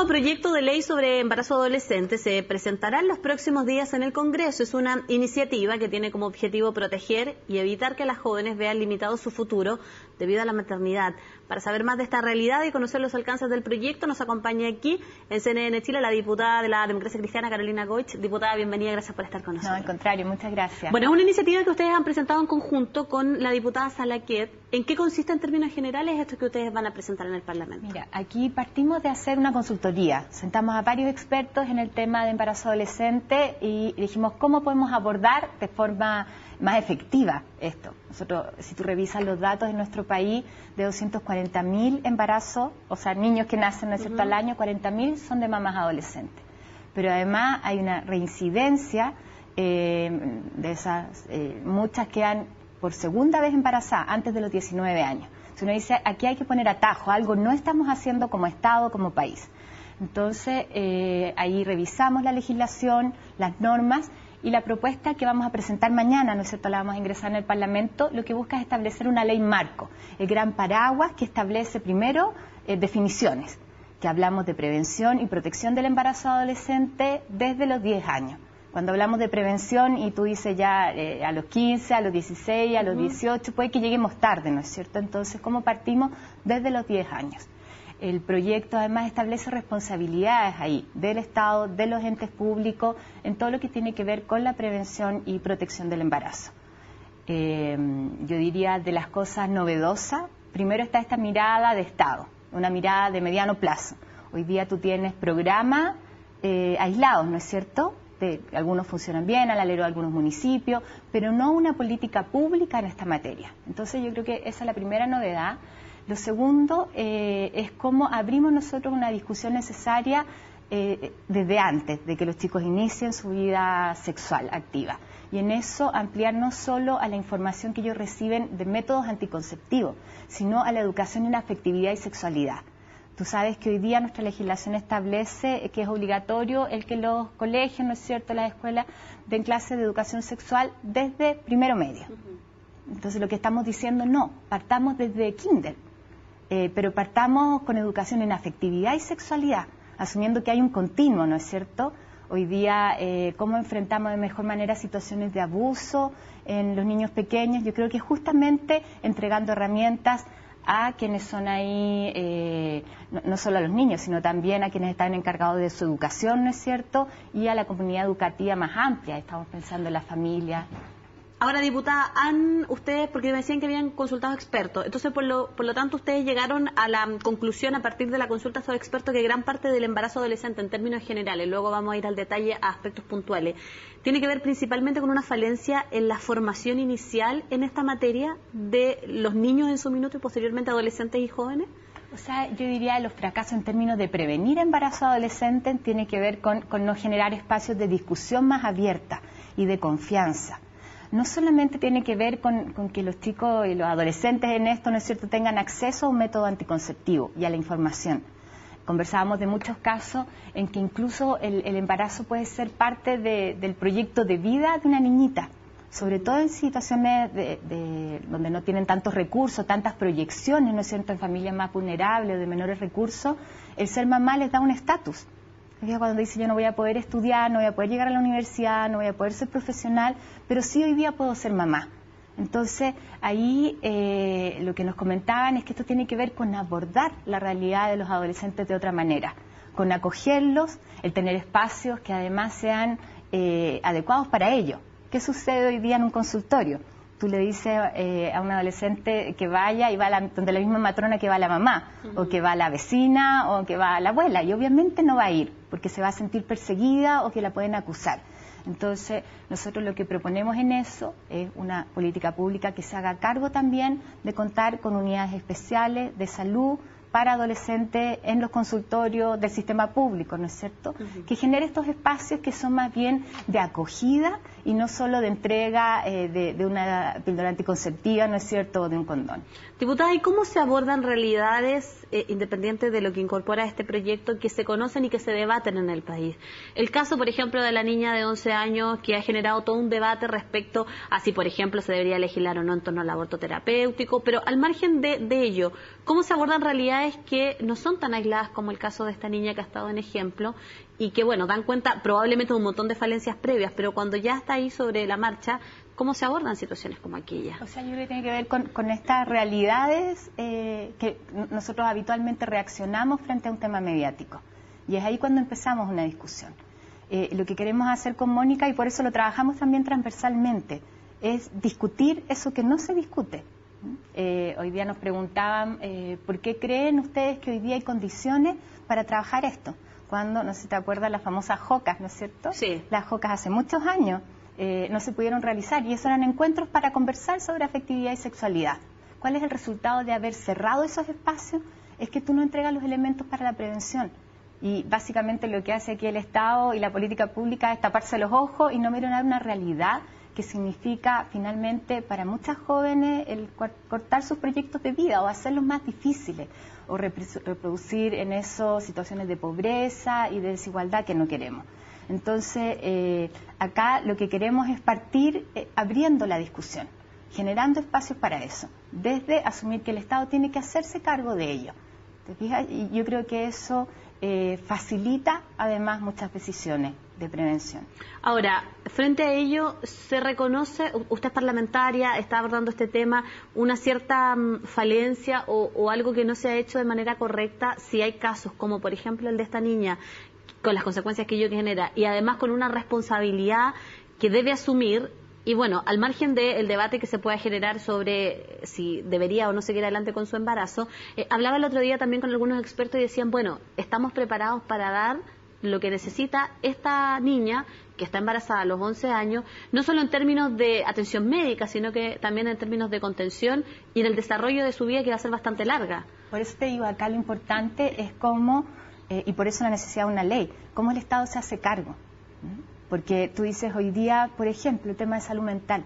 nuevo proyecto de ley sobre embarazo adolescente se presentará en los próximos días en el Congreso. Es una iniciativa que tiene como objetivo proteger y evitar que las jóvenes vean limitado su futuro debido a la maternidad. Para saber más de esta realidad y conocer los alcances del proyecto, nos acompaña aquí en CNN Chile la diputada de la Democracia Cristiana, Carolina Goich. Diputada, bienvenida, gracias por estar con nosotros. No, al contrario, muchas gracias. Bueno, es una iniciativa que ustedes han presentado en conjunto con la diputada Salaquet. ¿En qué consiste en términos generales esto que ustedes van a presentar en el Parlamento? Mira, aquí partimos de hacer una consultoría. Sentamos a varios expertos en el tema de embarazo adolescente y dijimos cómo podemos abordar de forma más efectiva esto. Nosotros, si tú revisas los datos de nuestro país, de 240.000 embarazos, o sea, niños que nacen, ¿no es cierto?, al año, 40.000 son de mamás adolescentes. Pero además hay una reincidencia de esas, muchas quedan por segunda vez embarazadas antes de los 19 años. Si uno dice, aquí hay que poner atajo, algo no estamos haciendo como Estado, como país. Entonces, ahí revisamos la legislación, las normas, y la propuesta que vamos a presentar mañana, ¿no es cierto?, la vamos a ingresar en el Parlamento, lo que busca es establecer una ley marco, el gran paraguas que establece primero definiciones, que hablamos de prevención y protección del embarazo adolescente desde los 10 años. Cuando hablamos de prevención y tú dices ya a los 15, a los 16, a los 18, puede que lleguemos tarde, ¿no es cierto? Entonces, ¿cómo partimos? Desde los 10 años. El proyecto además establece responsabilidades ahí del Estado, de los entes públicos, en todo lo que tiene que ver con la prevención y protección del embarazo. Yo diría de las cosas novedosas, primero está esta mirada de Estado, una mirada de mediano plazo. Hoy día tú tienes programas aislados, ¿no es cierto? Algunos funcionan bien, al alero de algunos municipios, pero no una política pública en esta materia. Entonces yo creo que esa es la primera novedad. Lo segundo es cómo abrimos nosotros una discusión necesaria desde antes de que los chicos inicien su vida sexual activa. Y en eso ampliar no solo a la información que ellos reciben de métodos anticonceptivos, sino a la educación en afectividad y sexualidad. Tú sabes que hoy día nuestra legislación establece que es obligatorio el que los colegios, ¿no es cierto?, las escuelas den clases de educación sexual desde primero medio. Entonces lo que estamos diciendo, no, partamos desde kinder, pero partamos con educación en afectividad y sexualidad, asumiendo que hay un continuo, ¿no es cierto? Hoy día, cómo enfrentamos de mejor manera situaciones de abuso en los niños pequeños, yo creo que justamente entregando herramientas a quienes son ahí, no solo a los niños, sino también a quienes están encargados de su educación, ¿no es cierto?, y a la comunidad educativa más amplia, estamos pensando en la familia. Ahora, diputada, ustedes, porque me decían que habían consultado expertos, entonces por lo tanto ustedes llegaron a la conclusión a partir de la consulta a estos expertos que gran parte del embarazo adolescente en términos generales, luego vamos a ir al detalle a aspectos puntuales, tiene que ver principalmente con una falencia en la formación inicial en esta materia de los niños en su minuto y posteriormente adolescentes y jóvenes. O sea, yo diría los fracasos en términos de prevenir embarazo adolescente tiene que ver con no generar espacios de discusión más abierta y de confianza. No solamente tiene que ver con que los chicos y los adolescentes en esto, ¿no es cierto?, tengan acceso a un método anticonceptivo y a la información. Conversábamos de muchos casos en que incluso el embarazo puede ser parte del proyecto de vida de una niñita, sobre todo en situaciones donde no tienen tantos recursos, tantas proyecciones, ¿no es cierto?, en familias más vulnerables o de menores recursos, el ser mamá les da un estatus. Cuando dice yo no voy a poder estudiar, no voy a poder llegar a la universidad, no voy a poder ser profesional, pero sí hoy día puedo ser mamá. Entonces ahí lo que nos comentaban es que esto tiene que ver con abordar la realidad de los adolescentes de otra manera, con acogerlos, el tener espacios que además sean adecuados para ellos. ¿Qué sucede hoy día en un consultorio? Tú le dices a un adolescente que vaya y va donde la misma matrona que va la mamá, o que va la vecina, o que va la abuela, y obviamente no va a ir, porque se va a sentir perseguida o que la pueden acusar. Entonces, nosotros lo que proponemos en eso es una política pública que se haga cargo también de contar con unidades especiales de salud para adolescentes en los consultorios del sistema público, ¿no es cierto? Que genere estos espacios que son más bien de acogida y no solo de entrega de una píldora anticonceptiva, ¿no es cierto?, o de un condón. Diputada, ¿y cómo se abordan realidades independientes de lo que incorpora este proyecto que se conocen y que se debaten en el país? El caso, por ejemplo, de la niña de 11 años que ha generado todo un debate respecto a si, por ejemplo, se debería legislar o no en torno al aborto terapéutico, pero al margen de ello, ¿cómo se abordan realidades realidades que no son tan aisladas como el caso de esta niña que ha estado en ejemplo y que, bueno, dan cuenta probablemente de un montón de falencias previas, pero cuando ya está ahí sobre la marcha, ¿cómo se abordan situaciones como aquella? O sea, yo creo que tiene que ver con estas realidades que nosotros habitualmente reaccionamos frente a un tema mediático. Y es ahí cuando empezamos una discusión. Lo que queremos hacer con Mónica, y por eso lo trabajamos también transversalmente, es discutir eso que no se discute. Hoy día nos preguntaban ¿por qué creen ustedes que hoy día hay condiciones para trabajar esto? Cuando, no sé si te acuerdas, las famosas JOCAS, ¿no es cierto? Sí. Las JOCAS hace muchos años no se pudieron realizar y esos eran encuentros para conversar sobre afectividad y sexualidad. ¿Cuál es el resultado de haber cerrado esos espacios? Es que tú no entregas los elementos para la prevención. Y básicamente lo que hace aquí el Estado y la política pública es taparse los ojos y no mirar una realidad que significa finalmente para muchas jóvenes el cortar sus proyectos de vida o hacerlos más difíciles o reproducir en eso situaciones de pobreza y de desigualdad que no queremos. Entonces, acá lo que queremos es partir abriendo la discusión, generando espacios para eso, desde asumir que el Estado tiene que hacerse cargo de ello. ¿Te fijas? Y yo creo que eso facilita además muchas decisiones de prevención. Ahora, frente a ello, ¿se reconoce, usted es parlamentaria, está abordando este tema, una cierta falencia o algo que no se ha hecho de manera correcta si hay casos como por ejemplo el de esta niña, con las consecuencias que ello genera y además con una responsabilidad que debe asumir? Y bueno, al margen del debate que se pueda generar sobre si debería o no seguir adelante con su embarazo, hablaba el otro día también con algunos expertos y decían, bueno, estamos preparados para dar lo que necesita esta niña que está embarazada a los 11 años, no solo en términos de atención médica, sino que también en términos de contención y en el desarrollo de su vida que va a ser bastante larga. Por eso te digo, acá lo importante es cómo, y por eso la necesidad de una ley, cómo el Estado se hace cargo. Porque tú dices hoy día, por ejemplo, el tema de salud mental,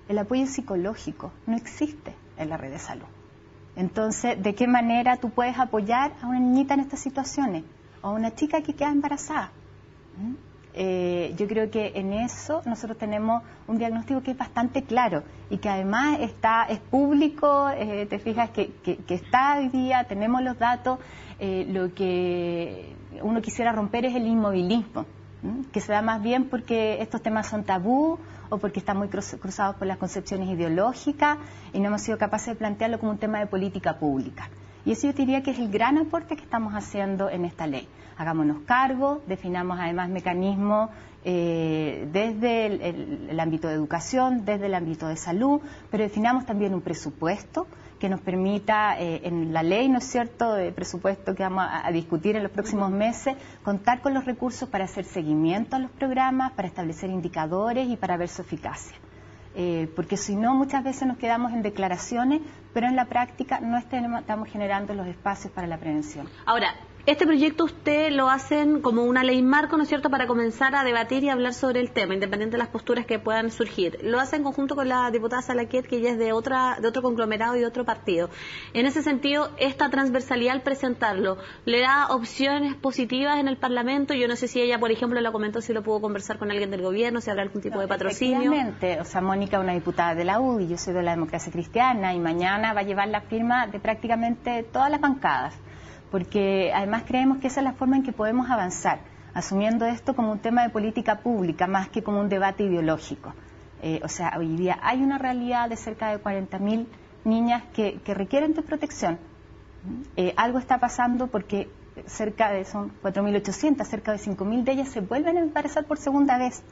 el apoyo psicológico no existe en la red de salud. Entonces, ¿de qué manera tú puedes apoyar a una niñita en estas situaciones? O a una chica que queda embarazada. Yo creo que en eso nosotros tenemos un diagnóstico que es bastante claro y que además es público, te fijas que está hoy día, tenemos los datos, lo que uno quisiera romper es el inmovilismo, que se da más bien porque estos temas son tabú o porque están muy cruzados por las concepciones ideológicas y no hemos sido capaces de plantearlo como un tema de política pública. Y eso yo diría que es el gran aporte que estamos haciendo en esta ley. Hagámonos cargo, definamos además mecanismos desde el ámbito de educación, desde el ámbito de salud, pero definamos también un presupuesto que nos permita, en la ley, ¿no es cierto?, de presupuesto que vamos a discutir en los próximos meses, contar con los recursos para hacer seguimiento a los programas, para establecer indicadores y para ver su eficacia. Porque si no, muchas veces nos quedamos en declaraciones, pero en la práctica no estamos generando los espacios para la prevención. Ahora, este proyecto usted lo hacen como una ley marco, ¿no es cierto?, para comenzar a debatir y hablar sobre el tema, independiente de las posturas que puedan surgir. Lo hace en conjunto con la diputada Salaquet, que ella es de otro conglomerado y de otro partido. En ese sentido, esta transversalidad al presentarlo, ¿le da opciones positivas en el Parlamento? Yo no sé si ella, por ejemplo, la comentó, si lo pudo conversar con alguien del gobierno, si habrá algún tipo de patrocinio. Efectivamente, o sea, Mónica es una diputada de la UDI, yo soy de la Democracia Cristiana y mañana va a llevar la firma de prácticamente todas las bancadas, porque además creemos que esa es la forma en que podemos avanzar, asumiendo esto como un tema de política pública más que como un debate ideológico. O sea, hoy día hay una realidad de cerca de 40.000 niñas que requieren de protección. Algo está pasando porque son 4.800, cerca de 5.000 de ellas se vuelven a embarazar por segunda vez,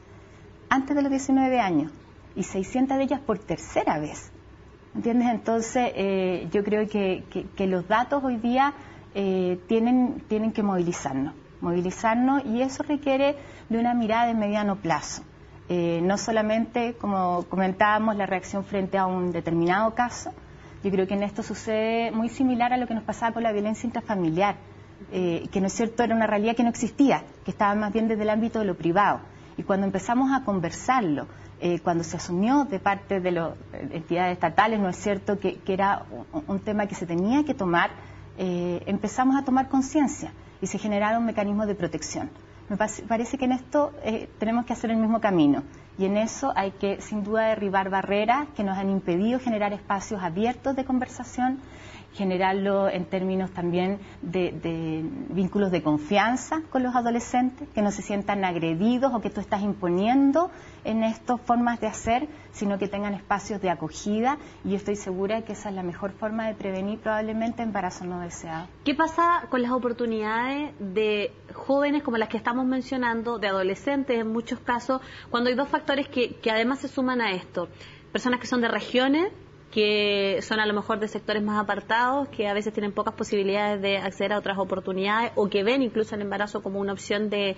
antes de los 19 años, y 600 de ellas por tercera vez. ¿Entiendes? Entonces, yo creo que los datos hoy día tienen que movilizarnos y eso requiere de una mirada de mediano plazo. No solamente, como comentábamos, la reacción frente a un determinado caso. Yo creo que en esto sucede muy similar a lo que nos pasaba con la violencia intrafamiliar, que no es cierto, era una realidad que no existía, que estaba más bien desde el ámbito de lo privado. Y cuando empezamos a conversarlo, cuando se asumió de parte de las entidades estatales, no es cierto, que era un tema que se tenía que tomar, empezamos a tomar conciencia y se generaron mecanismos de protección. Me parece que en esto tenemos que hacer el mismo camino y en eso hay que sin duda derribar barreras que nos han impedido generar espacios abiertos de conversación, generarlo en términos también de vínculos de confianza con los adolescentes, que no se sientan agredidos o que tú estás imponiendo en estas formas de hacer, sino que tengan espacios de acogida, y yo estoy segura que esa es la mejor forma de prevenir probablemente embarazos no deseados. ¿Qué pasa con las oportunidades de jóvenes como las que estamos mencionando, de adolescentes en muchos casos, cuando hay dos factores que además se suman a esto? Personas que son de regiones, que son a lo mejor de sectores más apartados, que a veces tienen pocas posibilidades de acceder a otras oportunidades, o que ven incluso el embarazo como una opción de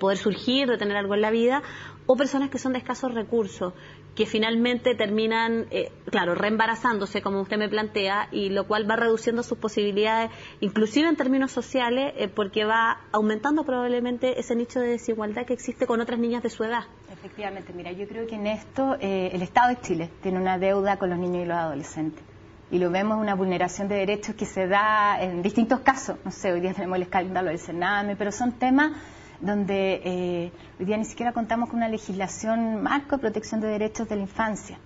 poder surgir, de tener algo en la vida, o personas que son de escasos recursos, que finalmente terminan, claro, reembarazándose, como usted me plantea, y lo cual va reduciendo sus posibilidades, inclusive en términos sociales, porque va aumentando probablemente ese nicho de desigualdad que existe con otras niñas de su edad. Efectivamente, mira, yo creo que en esto el Estado de Chile tiene una deuda con los niños y los adolescentes. Y lo vemos, una vulneración de derechos que se da en distintos casos. No sé, hoy día tenemos el escándalo del Sename, pero son temas donde hoy día ni siquiera contamos con una legislación marco de protección de derechos de la infancia.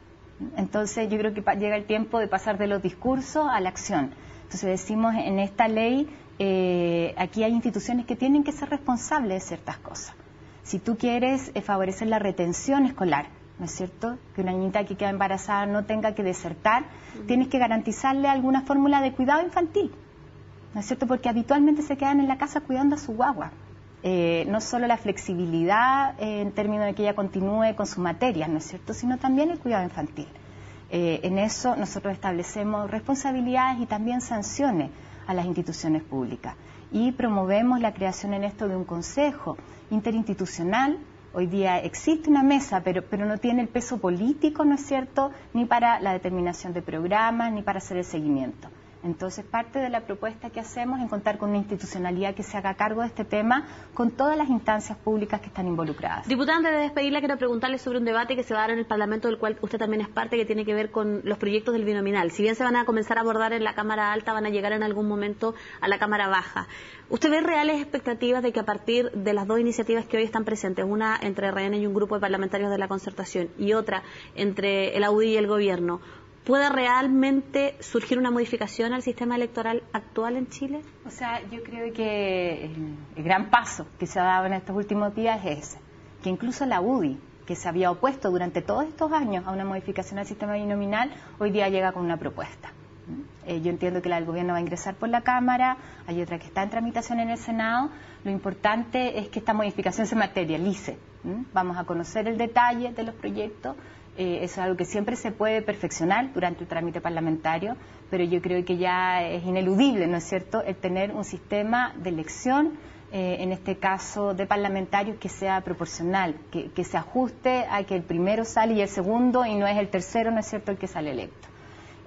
Entonces yo creo que llega el tiempo de pasar de los discursos a la acción. Entonces decimos en esta ley, aquí hay instituciones que tienen que ser responsables de ciertas cosas. Si tú quieres favorecer la retención escolar, ¿no es cierto?, que una niñita que queda embarazada no tenga que desertar, tienes que garantizarle alguna fórmula de cuidado infantil, ¿no es cierto?, porque habitualmente se quedan en la casa cuidando a su guagua. No solo la flexibilidad en términos de que ella continúe con su materia, ¿no es cierto?, sino también el cuidado infantil. En eso nosotros establecemos responsabilidades y también sanciones a las instituciones públicas, y promovemos la creación en esto de un consejo interinstitucional. Hoy día existe una mesa, pero no tiene el peso político, ¿no es cierto?, ni para la determinación de programas, ni para hacer el seguimiento. Entonces, parte de la propuesta que hacemos es contar con una institucionalidad que se haga cargo de este tema con todas las instancias públicas que están involucradas. Diputada, antes de despedirla, quiero preguntarle sobre un debate que se va a dar en el Parlamento, del cual usted también es parte, que tiene que ver con los proyectos del binominal. Si bien se van a comenzar a abordar en la Cámara Alta, van a llegar en algún momento a la Cámara Baja. ¿Usted ve reales expectativas de que a partir de las dos iniciativas que hoy están presentes, una entre RN y un grupo de parlamentarios de la Concertación y otra entre el AUDI y el Gobierno, pueda realmente surgir una modificación al sistema electoral actual en Chile? O sea, yo creo que el gran paso que se ha dado en estos últimos días es ese, que incluso la UDI, que se había opuesto durante todos estos años a una modificación al sistema binominal, hoy día llega con una propuesta. Yo entiendo que la del Gobierno va a ingresar por la Cámara, hay otra que está en tramitación en el Senado. Lo importante es que esta modificación se materialice. Vamos a conocer el detalle de los proyectos. Eso es algo que siempre se puede perfeccionar durante el trámite parlamentario, pero yo creo que ya es ineludible, ¿no es cierto?, el tener un sistema de elección, en este caso de parlamentarios, que sea proporcional, que se ajuste a que el primero sale y el segundo, y no es el tercero, ¿no es cierto?, el que sale electo.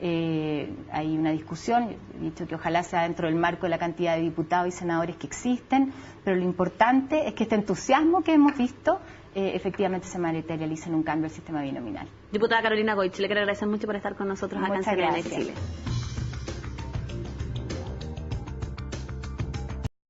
Hay una discusión, he dicho que ojalá sea dentro del marco de la cantidad de diputados y senadores que existen, pero lo importante es que este entusiasmo que hemos visto efectivamente se materializa en un cambio al sistema binominal. Diputada Carolina Goich, le quiero agradecer mucho por estar con nosotros acá en CNN Chile.